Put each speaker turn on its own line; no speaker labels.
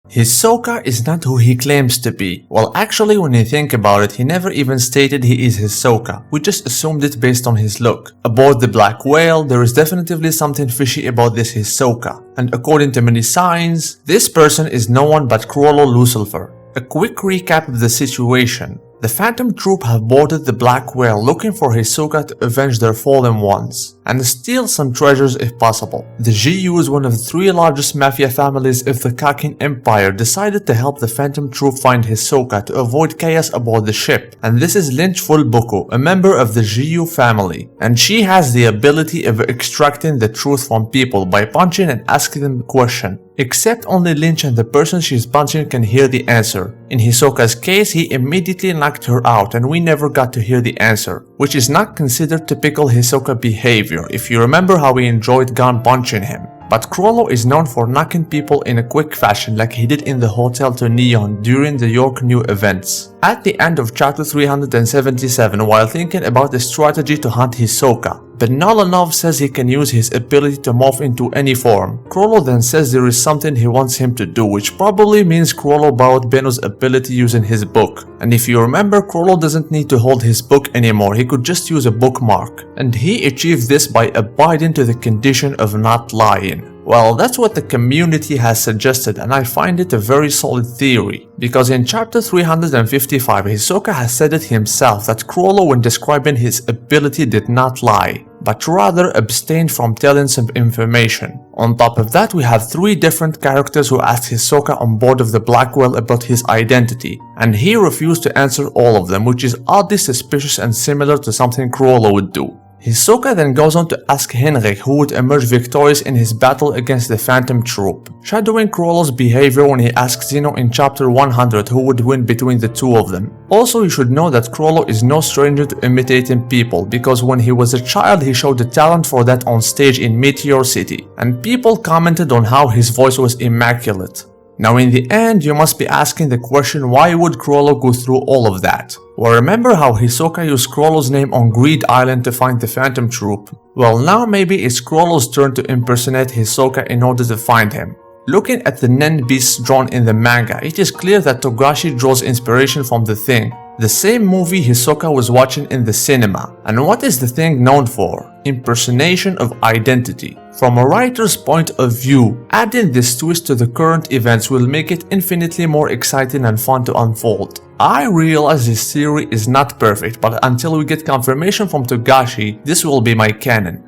Hisoka is not who he claims to be. Well, actually, when you think about it, he never even stated he is Hisoka. We just assumed it based on his look. Aboard the Black Whale, there is definitely something fishy about this Hisoka. And according to many signs, this person is no one but Chrollo Lucifer. A quick recap of the situation. The Phantom Troupe have boarded the Black Whale looking for Hisoka to avenge their fallen ones and steal some treasures if possible. The GU, one of the three largest mafia families of the Kakin Empire, decided to help the Phantom Troupe find Hisoka to avoid chaos aboard the ship. And this is Lynch Fullboku, a member of the GU family, and she has the ability of extracting the truth from people by punching and asking them a question. Except only Lynch and the person she's punching can hear the answer. In Hisoka's case, he immediately knocked her out and we never got to hear the answer, which is not considered typical Hisoka behavior if you remember how he enjoyed gun punching him. But Chrollo is known for knocking people in a quick fashion like he did in the Hotel to Neon during the York New events. At the end of chapter 377, while thinking about the strategy to hunt Hisoka, Benalanov says he can use his ability to morph into any form. Chrollo then says there is something he wants him to do, which probably means Chrollo borrowed Benno's ability using his book. And if you remember, Chrollo doesn't need to hold his book anymore, he could just use a bookmark. And he achieved this by abiding to the condition of not lying. Well, that's what the community has suggested, and I find it a very solid theory. Because in chapter 355, Hisoka has said it himself that Chrollo, when describing his ability, did not lie, but rather abstained from telling some information. On top of that, we have three different characters who asked Hisoka on board of the Black Whale about his identity, and he refused to answer all of them, which is oddly suspicious and similar to something Chrollo would do. Hisoka then goes on to ask Henrik who would emerge victorious in his battle against the Phantom Troupe, shadowing Chrollo's behavior when he asks Zeno in chapter 100 who would win between the two of them. Also, you should know that Chrollo is no stranger to imitating people, because when he was a child he showed the talent for that on stage in Meteor City, and people commented on how his voice was immaculate. Now in the end, you must be asking the question, why would Chrollo go through all of that? Well, remember how Hisoka used Chrollo's name on Greed Island to find the Phantom Troupe? Well, now maybe it's Chrollo's turn to impersonate Hisoka in order to find him. Looking at the Nen beasts drawn in the manga, it is clear that Togashi draws inspiration from The Thing, the same movie Hisoka was watching in the cinema. And what is The Thing known for? Impersonation of identity. From a writer's point of view, adding this twist to the current events will make it infinitely more exciting and fun to unfold. I realize this theory is not perfect, but until we get confirmation from Togashi, this will be my canon.